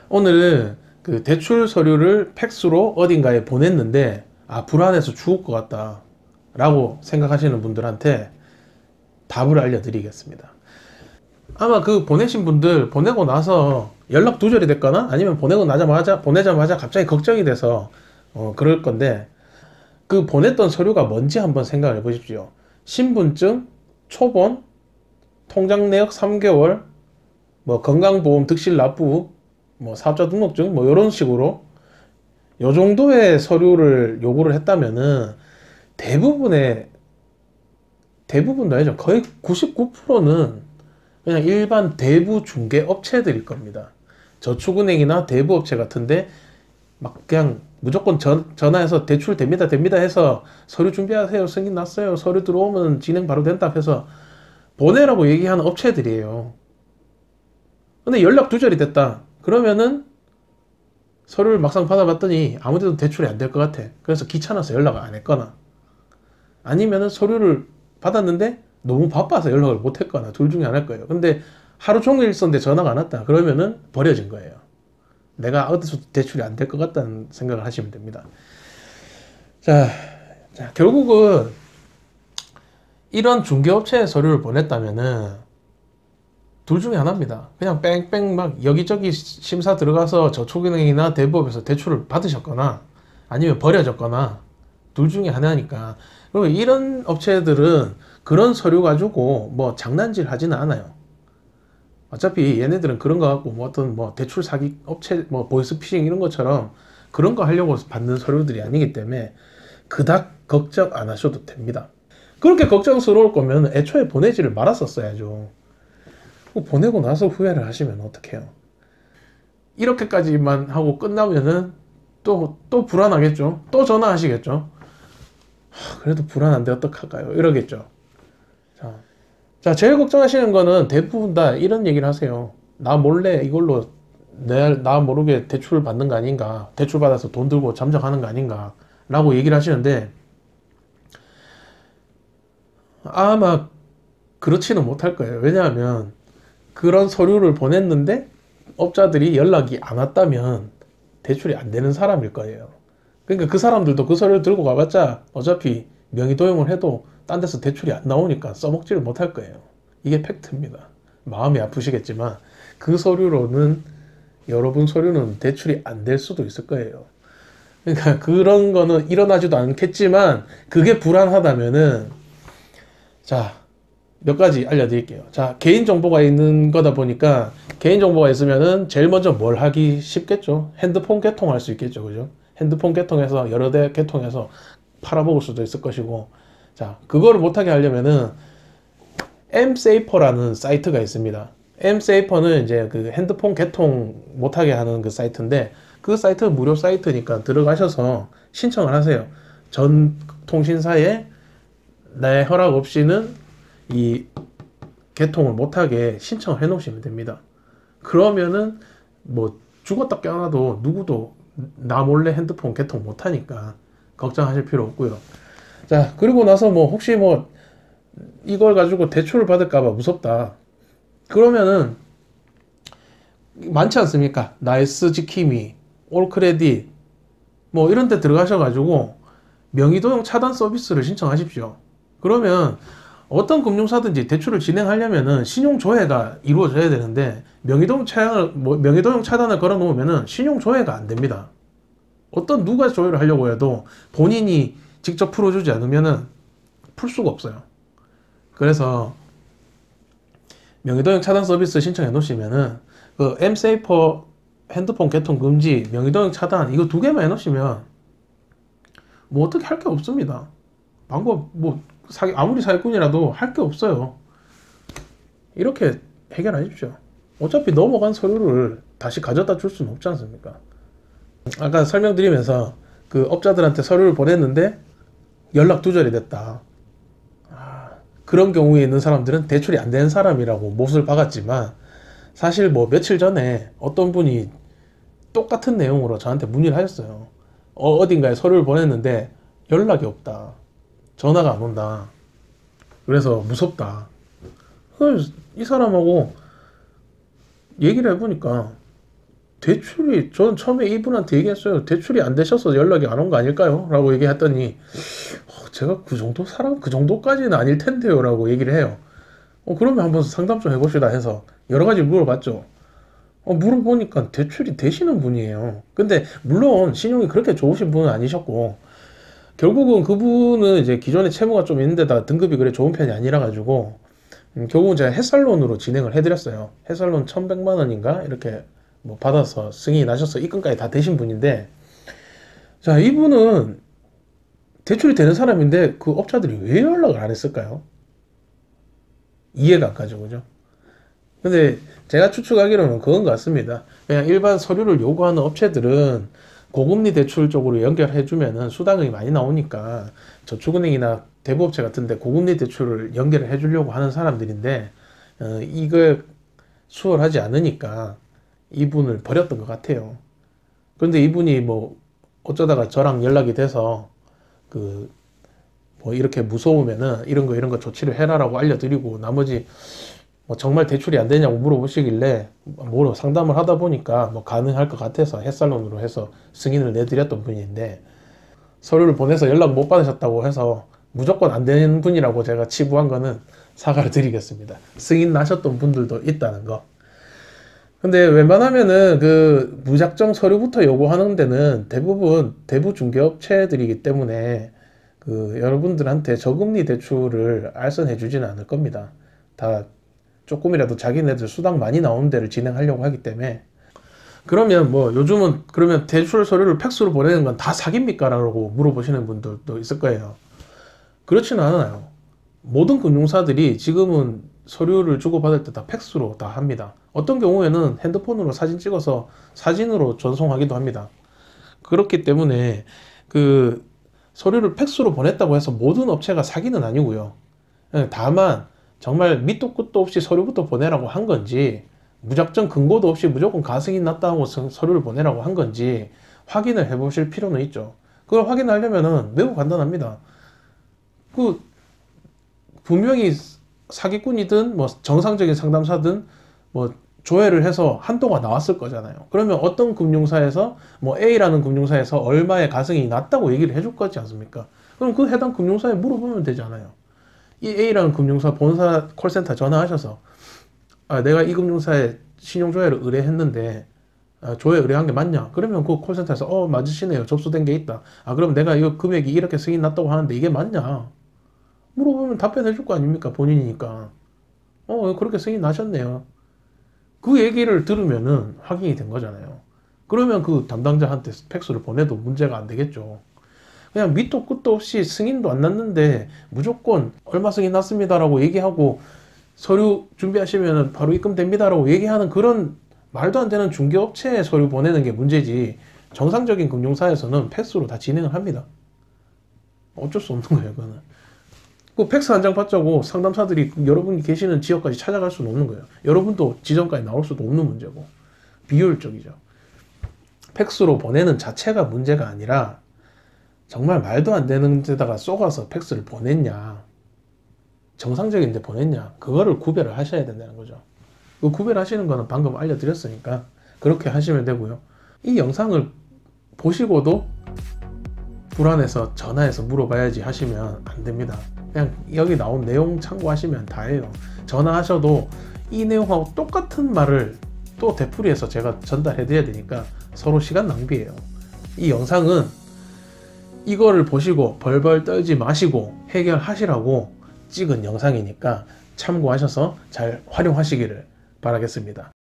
오늘 그 대출 서류를 팩스로 어딘가에 보냈는데 불안해서 죽을 것 같다 라고 생각하시는 분들한테 답을 알려드리겠습니다. 아마 그 보내신 분들 보내고 나서 연락 두절이 됐거나 아니면 보내자마자 갑자기 걱정이 돼서 그럴 건데, 그 보냈던 서류가 뭔지 한번 생각을 해보십시오. 신분증, 초본, 통장 내역 3개월, 뭐 건강보험 득실 납부, 뭐 사업자 등록증, 뭐 이런 식으로 요 정도의 서류를 요구를 했다면은 대부분도 아니죠. 거의 99%는 그냥 일반 대부 중개 업체들일 겁니다. 저축은행이나 대부업체 같은데 막 그냥 무조건 전화해서 대출 됩니다 해서 서류 준비하세요, 승인 났어요, 서류 들어오면 진행 바로 된다 해서 보내라고 얘기하는 업체들이에요. 근데 연락 두절이 됐다 그러면은 서류를 막상 받아봤더니 아무데도 대출이 안 될 것 같아. 그래서 귀찮아서 연락을 안 했거나, 아니면은 서류를 받았는데 너무 바빠서 연락을 못 했거나, 둘 중에 하나일 거예요. 근데 하루 종일 있었는데 전화가 안 왔다 그러면은 버려진 거예요. 내가 어디서 대출이 안 될 것 같다는 생각을 하시면 됩니다. 자, 결국은 이런 중개업체에 서류를 보냈다면은 둘 중에 하나입니다. 그냥 뺑뺑 막 여기저기 심사 들어가서 저축은행이나 대부업에서 대출을 받으셨거나 아니면 버려졌거나, 둘 중에 하나니까. 그리고 이런 업체들은 그런 서류 가지고 뭐 장난질 하지는 않아요. 어차피 얘네들은 그런 거 갖고 뭐 어떤 뭐 대출 사기 업체, 뭐 보이스피싱 이런 것처럼 그런 거 하려고 받는 서류들이 아니기 때문에 그닥 걱정 안 하셔도 됩니다. 그렇게 걱정스러울 거면 애초에 보내지를 말았었어야죠. 보내고 나서 후회를 하시면 어떡해요. 이렇게까지만 하고 끝나면은 또 불안하겠죠. 또 전화하시겠죠. 그래도 불안한데 어떡할까요? 이러겠죠. 자, 제일 걱정하시는 거는 대부분 다 이런 얘기를 하세요. 나 몰래 이걸로 나 모르게 대출을 받는 거 아닌가, 대출 받아서 돈 들고 잠적하는 거 아닌가 라고 얘기를 하시는데, 아마 그렇지는 못할 거예요. 왜냐하면 그런 서류를 보냈는데 업자들이 연락이 안 왔다면 대출이 안 되는 사람일 거예요. 그러니까 그 사람들도 그 서류를 들고 가봤자 어차피 명의 도용을 해도 딴 데서 대출이 안 나오니까 써먹지를 못할 거예요. 이게 팩트입니다. 마음이 아프시겠지만 그 서류로는, 여러분 서류는 대출이 안 될 수도 있을 거예요. 그러니까 그런 거는 일어나지도 않겠지만 그게 불안하다면은, 자, 몇 가지 알려드릴게요. 자, 개인정보가 있는 거다 보니까 개인정보가 있으면은 제일 먼저 뭘 하기 쉽겠죠? 핸드폰 개통할 수 있겠죠. 그죠? 핸드폰 개통해서 여러 대 개통해서 팔아먹을 수도 있을 것이고, 자, 그거를 못하게 하려면은 msafer라는 사이트가 있습니다. msafer는 이제 그 핸드폰 개통 못하게 하는 그 사이트인데, 그 사이트 무료 사이트니까 들어가셔서 신청을 하세요. 전 통신사에 내 허락 없이는 이 개통을 못하게 신청을 해 놓으시면 됩니다. 그러면은 뭐 죽었다 깨어나도 누구도 나 몰래 핸드폰 개통 못하니까 걱정하실 필요 없고요. 자, 그리고 나서 뭐 혹시 뭐 이걸 가지고 대출을 받을까봐 무섭다 그러면은 많지 않습니까? 나이스 지킴이, 올크레딧 뭐 이런 데 들어가셔가지고 명의도용 차단 서비스를 신청하십시오. 그러면 어떤 금융사든지 대출을 진행하려면은 신용조회가 이루어져야 되는데, 명의도용 차단을 걸어 놓으면은 신용조회가 안 됩니다. 누가 조회를 하려고 해도 본인이 직접 풀어주지 않으면은 풀 수가 없어요. 그래서 명의도용 차단 서비스 신청해 놓으시면은 그 msafer 핸드폰 개통 금지, 명의도용 차단 이거 두 개만 해 놓으시면 뭐 어떻게 할 게 없습니다. 방법 뭐 아무리 사기꾼이라도 할 게 없어요. 이렇게 해결하십시오. 어차피 넘어간 서류를 다시 가져다 줄 수는 없지 않습니까? 아까 설명드리면서 그 업자들한테 서류를 보냈는데 연락 두절이 됐다. 그런 경우에 있는 사람들은 대출이 안 되는 사람이라고 못을 박았지만, 사실 뭐 며칠 전에 어떤 분이 똑같은 내용으로 저한테 문의를 하셨어요. 어딘가에 서류를 보냈는데 연락이 없다. 전화가 안 온다. 그래서 무섭다. 그래서 이 사람하고 얘기를 해보니까 대출이, 저는 처음에 이분한테 얘기했어요. 대출이 안 되셔서 연락이 안 온 거 아닐까요? 라고 얘기했더니 제가 그 정도 사람, 그 정도까지는 아닐 텐데요 라고 얘기를 해요. 그러면 한번 상담 좀 해봅시다 해서 여러 가지 물어봤죠. 물어보니까 대출이 되시는 분이에요. 근데 물론 신용이 그렇게 좋으신 분은 아니셨고, 결국은 그분은 이제 기존에 채무가 좀 있는데다 등급이 그래 좋은 편이 아니라 가지고 결국은 제가 햇살론으로 진행을 해드렸어요. 햇살론 1100만 원인가 이렇게 뭐 받아서 승인이 나셔서 입금까지 다 되신 분인데, 자, 이분은 대출이 되는 사람인데 그 업자들이 왜 연락을 안 했을까요? 이해가 안 가죠, 그죠? 근데 제가 추측하기로는 그건 것 같습니다. 그냥 일반 서류를 요구하는 업체들은 고금리 대출 쪽으로 연결해주면은 수당이 많이 나오니까 저축은행이나 대부업체 같은데 고금리 대출을 연결을 해주려고 하는 사람들인데, 이걸 수월하지 않으니까 이분을 버렸던 것 같아요. 그런데 이분이 뭐 어쩌다가 저랑 연락이 돼서 뭐 이렇게 무서우면은 이런 거 조치를 해라라고 알려드리고, 나머지 뭐 정말 대출이 안 되냐고 물어보시길래 뭐로 상담을 하다 보니까 뭐 가능할 것 같아서 햇살론으로 해서 승인을 내드렸던 분인데, 서류를 보내서 연락 못 받으셨다고 해서 무조건 안 되는 분이라고 제가 치부한 거는 사과를 드리겠습니다. 승인 나셨던 분들도 있다는 거. 근데 웬만하면은 그 무작정 서류부터 요구하는 데는 대부분 대부 중개업체들이기 때문에 여러분들한테 저금리 대출을 알선해 주지는 않을 겁니다. 다 조금이라도 자기네들 수당 많이 나오는 데를 진행하려고 하기 때문에. 그러면 뭐 요즘은 그러면 대출 서류를 팩스로 보내는 건 다 사기입니까? 라고 물어보시는 분들도 있을 거예요. 그렇지는 않아요. 모든 금융사들이 지금은 서류를 주고받을 때 다 팩스로 다 합니다. 어떤 경우에는 핸드폰으로 사진 찍어서 사진으로 전송하기도 합니다. 그렇기 때문에 서류를 팩스로 보냈다고 해서 모든 업체가 사기는 아니고요. 다만 정말 밑도 끝도 없이 서류부터 보내라고 한 건지, 무작정 근거도 없이 무조건 가승인 났다고 서류를 보내라고 한 건지 확인을 해 보실 필요는 있죠. 그걸 확인하려면 매우 간단합니다. 분명히 사기꾼이든 뭐 정상적인 상담사든 뭐 조회를 해서 한도가 나왔을 거잖아요. 그러면 어떤 금융사에서 뭐 A라는 금융사에서 얼마의 가승이 났다고 얘기를 해줄 거지 않습니까? 그럼 그 해당 금융사에 물어보면 되잖아요. 이 A라는 금융사 본사 콜센터 전화하셔서 내가 이 금융사에 신용조회를 의뢰했는데 조회 의뢰한 게 맞냐? 그러면 그 콜센터에서 맞으시네요. 접수된 게 있다. 그럼 내가 이 금액이 이렇게 승인 났다고 하는데 이게 맞냐? 물어보면 답변해 줄 거 아닙니까? 본인이니까. 그렇게 승인 나셨네요. 그 얘기를 들으면은 확인이 된 거잖아요. 그러면 그 담당자한테 팩스를 보내도 문제가 안 되겠죠. 그냥 밑도 끝도 없이 승인도 안 났는데 무조건 얼마 승인 났습니다라고 얘기하고 서류 준비하시면 바로 입금됩니다라고 얘기하는 그런 말도 안 되는 중개업체에 서류 보내는 게 문제지, 정상적인 금융사에서는 팩스로 다 진행을 합니다. 어쩔 수 없는 거예요, 그거는. 그 팩스 한 장 받자고 상담사들이 여러분이 계시는 지역까지 찾아갈 수는 없는 거예요. 여러분도 지점까지 나올 수도 없는 문제고, 비효율적이죠. 팩스로 보내는 자체가 문제가 아니라 정말 말도 안 되는 데다가 쏘가서 팩스를 보냈냐, 정상적인 데 보냈냐, 그거를 구별을 하셔야 된다는 거죠. 그 구별하시는 거는 방금 알려드렸으니까 그렇게 하시면 되고요. 이 영상을 보시고도 불안해서 전화해서 물어봐야지 하시면 안 됩니다. 그냥 여기 나온 내용 참고하시면 다예요. 전화하셔도 이 내용하고 똑같은 말을 또 되풀이해서 제가 전달해 드려야 되니까 서로 시간 낭비예요. 이 영상은 이거를 보시고 벌벌 떨지 마시고 해결하시라고 찍은 영상이니까 참고하셔서 잘 활용하시기를 바라겠습니다.